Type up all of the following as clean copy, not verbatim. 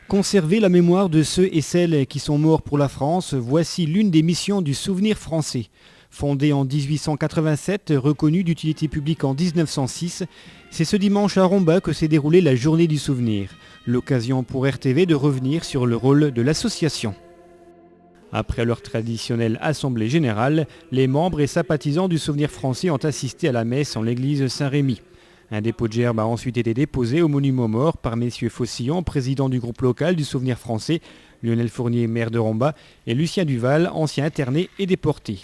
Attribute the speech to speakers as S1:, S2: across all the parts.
S1: Conserver la mémoire de ceux et celles qui sont morts pour la France, voici l'une des missions du Souvenir français. Fondée en 1887, reconnue d'utilité publique en 1906, c'est ce dimanche à Romba que s'est déroulée la Journée du Souvenir. L'occasion pour RTV de revenir sur le rôle de l'association. Après leur traditionnelle assemblée générale, les membres et sympathisants du Souvenir français ont assisté à la messe en l'église Saint-Rémy. Un dépôt de gerbes a ensuite été déposé au monument aux morts par messieurs Faucillon, président du groupe local du Souvenir français, Lionel Fournier, maire de Romba, et Lucien Duval, ancien interné et déporté.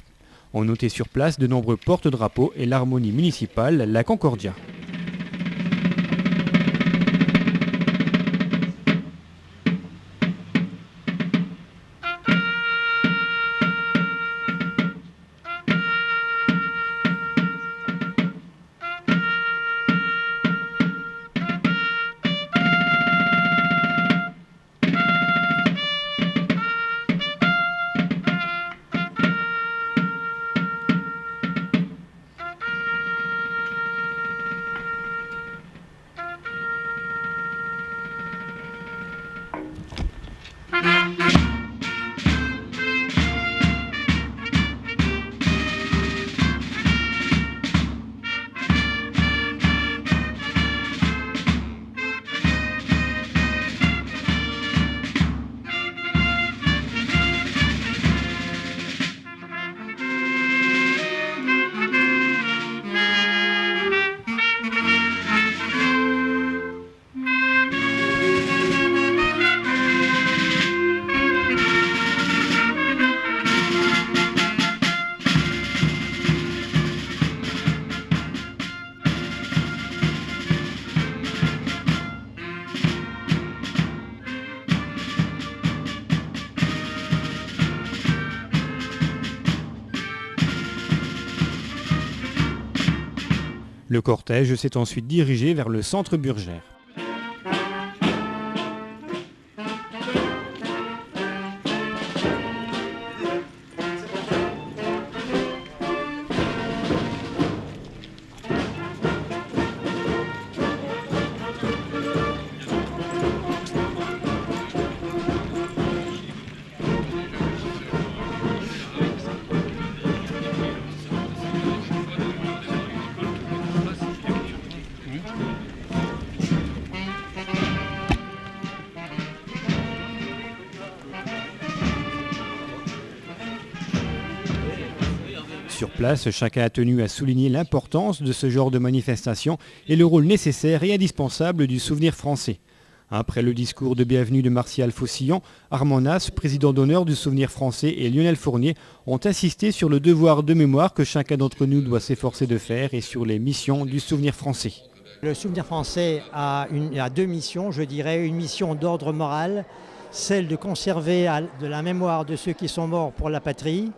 S1: On notait sur place de nombreux porte-drapeaux et l'harmonie municipale, la Concordia. Le cortège s'est ensuite dirigé vers le centre Burgère. Sur place, chacun a tenu à souligner l'importance de ce genre de manifestation et le rôle nécessaire et indispensable du Souvenir français. Après le discours de bienvenue de Martial Faucillon, Armand Nas, président d'honneur du Souvenir français, et Lionel Fournier ont insisté sur le devoir de mémoire que chacun d'entre nous doit s'efforcer de faire et sur les missions du Souvenir français.
S2: Le Souvenir français a deux missions, je dirais, une mission d'ordre moral, celle de conserver de la mémoire de ceux qui sont morts pour la patrie,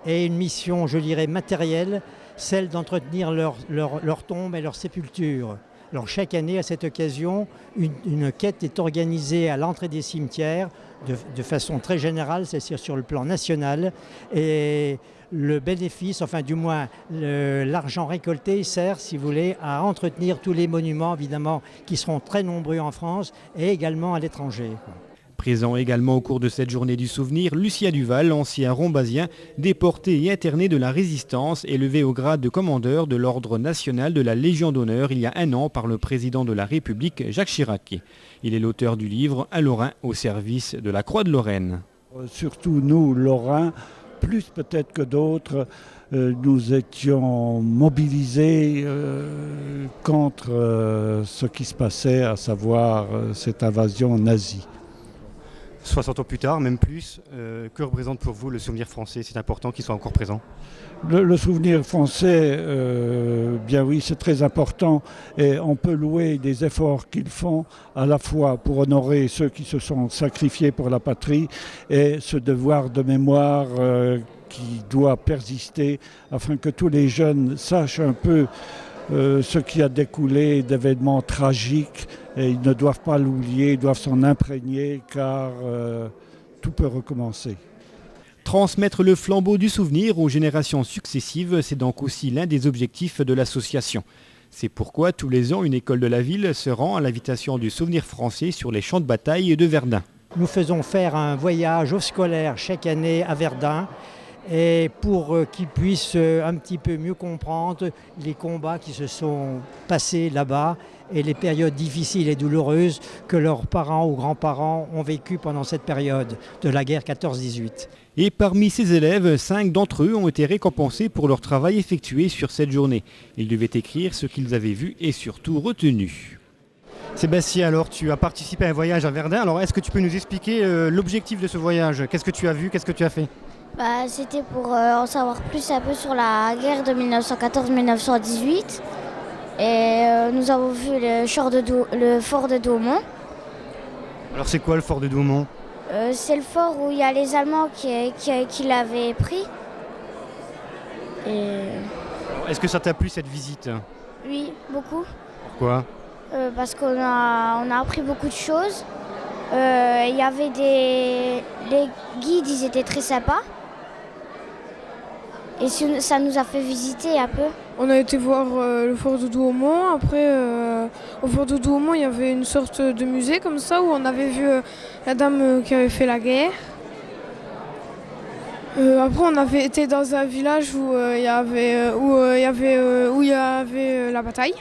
S2: et une mission, je dirais, matérielle, celle d'entretenir leur tombe et leur sépulture. Alors chaque année, à cette occasion, une quête est organisée à l'entrée des cimetières de façon très générale, c'est-à-dire sur le plan national. Et le bénéfice, enfin du moins l'argent récolté sert, si vous voulez, à entretenir tous les monuments, évidemment, qui seront très nombreux en France et également à l'étranger.
S1: Présent également au cours de cette journée du souvenir, Lucien Duval, ancien rombasien, déporté et interné de la Résistance, élevé au grade de commandeur de l'Ordre national de la Légion d'honneur il y a un an par le président de la République, Jacques Chirac. Il est l'auteur du livre « Un Lorrain au service de la Croix de Lorraine ».
S3: Surtout nous, Lorrains, plus peut-être que d'autres, nous étions mobilisés contre ce qui se passait, à savoir cette invasion nazie.
S1: 60 ans plus tard, même plus, que représente pour vous le souvenir français? C'est important qu'il soit encore présent.
S3: Le souvenir français, bien oui, c'est très important et on peut louer des efforts qu'ils font à la fois pour honorer ceux qui se sont sacrifiés pour la patrie et ce devoir de mémoire qui doit persister afin que tous les jeunes sachent un peu ce qui a découlé d'événements tragiques. Et ils ne doivent pas l'oublier, ils doivent s'en imprégner car tout peut recommencer.
S1: Transmettre le flambeau du souvenir aux générations successives, c'est donc aussi l'un des objectifs de l'association. C'est pourquoi tous les ans, une école de la ville se rend à l'invitation du Souvenir français sur les champs de bataille de Verdun.
S2: nous faisons faire un voyage aux scolaires chaque année à Verdun et pour qu'ils puissent un petit peu mieux comprendre les combats qui se sont passés là-bas et les périodes difficiles et douloureuses que leurs parents ou grands-parents ont vécues pendant cette période de la guerre 14-18.
S1: Et parmi ces élèves, 5 d'entre eux ont été récompensés pour leur travail effectué sur cette journée. Ils devaient écrire ce qu'ils avaient vu et surtout retenu. Sébastien, alors tu as participé à un voyage à Verdun. Alors est-ce que tu peux nous expliquer l'objectif de ce voyage? Qu'est-ce que tu as vu? Qu'est-ce que tu as fait?
S4: C'était pour en savoir plus un peu sur la guerre de 1914-1918. Et nous avons vu le fort de Douaumont.
S1: Alors c'est quoi le fort de Douaumont?
S4: C'est le fort où il y a les Allemands qui l'avaient pris. Et...
S1: Est-ce que ça t'a plu cette visite?
S4: Oui, beaucoup.
S1: Pourquoi?
S4: Parce qu'on a appris beaucoup de choses. Il y avait les guides, ils étaient très sympas. Et ça nous a fait visiter un peu.
S5: On a été voir le fort de Douaumont. Après, au fort de Douaumont, il y avait une sorte de musée comme ça où on avait vu la dame qui avait fait la guerre. Après, on avait été dans un village où il y avait la bataille.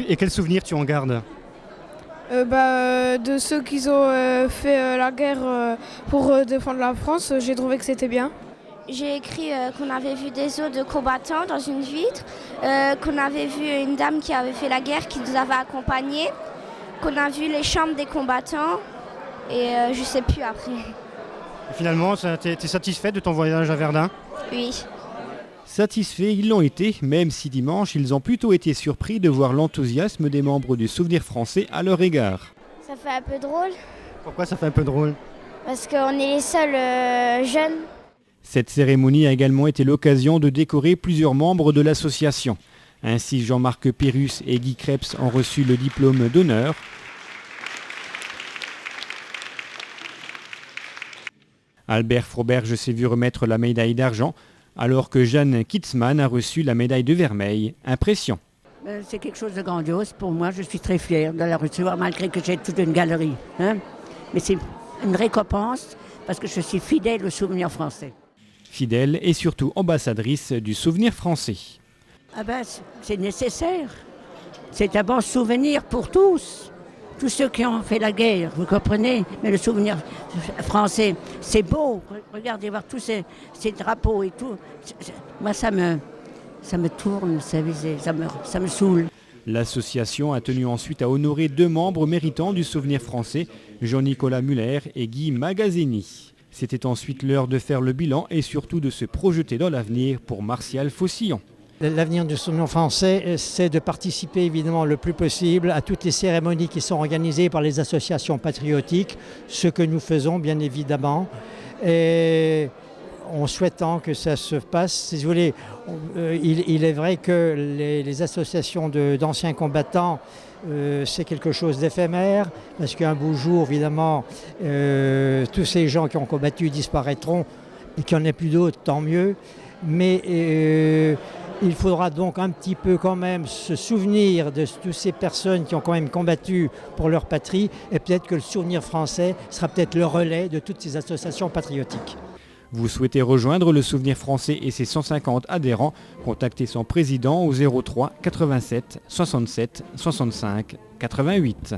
S1: Et quel souvenir tu en gardes?
S5: De ceux qui ont fait la guerre pour défendre la France, j'ai trouvé que c'était bien.
S4: J'ai écrit qu'on avait vu des os de combattants dans une vitre, qu'on avait vu une dame qui avait fait la guerre qui nous avait accompagnés, qu'on a vu les chambres des combattants et je sais plus après.
S1: Et finalement, tu es satisfait de ton voyage à Verdun?
S4: Oui.
S1: Satisfaits, ils l'ont été, même si dimanche, ils ont plutôt été surpris de voir l'enthousiasme des membres du Souvenir français à leur égard.
S4: Ça fait un peu drôle.
S1: Pourquoi ça fait un peu drôle?
S4: Parce qu'on est les seuls jeunes.
S1: Cette cérémonie a également été l'occasion de décorer plusieurs membres de l'association. Ainsi, Jean-Marc Pérus et Guy Krebs ont reçu le diplôme d'honneur. Albert Froberge s'est vu remettre la médaille d'argent, alors que Jeanne Kitzmann a reçu la médaille de vermeil. Impression.
S6: C'est quelque chose de grandiose pour moi. Je suis très fière de la recevoir malgré que j'ai toute une galerie. Mais c'est une récompense parce que je suis fidèle au Souvenir français.
S1: Fidèle et surtout ambassadrice du Souvenir français.
S6: C'est nécessaire. C'est un bon souvenir pour tous. Tous ceux qui ont fait la guerre, vous comprenez? Mais le souvenir français, c'est beau. Regardez voir tous ces drapeaux et tout. Moi, ça me tourne, ça me saoule.
S1: L'association a tenu ensuite à honorer 2 membres méritants du Souvenir français, Jean-Nicolas Muller et Guy Magazzini. C'était ensuite l'heure de faire le bilan et surtout de se projeter dans l'avenir pour Martial Faucillon.
S2: L'avenir du Souvenir français, c'est de participer évidemment le plus possible à toutes les cérémonies qui sont organisées par les associations patriotiques, ce que nous faisons bien évidemment, et en souhaitant que ça se passe. Si vous voulez, il est vrai que les associations d'anciens combattants, c'est quelque chose d'éphémère, parce qu'un beau jour, évidemment, tous ces gens qui ont combattu disparaîtront, et qu'il n'y en ait plus d'autres, tant mieux. Mais il faudra donc un petit peu quand même se souvenir de toutes ces personnes qui ont quand même combattu pour leur patrie, et peut-être que le Souvenir français sera peut-être le relais de toutes ces associations patriotiques.
S1: Vous souhaitez rejoindre le Souvenir français et ses 150 adhérents? Contactez son président au 03 87 67 65 88.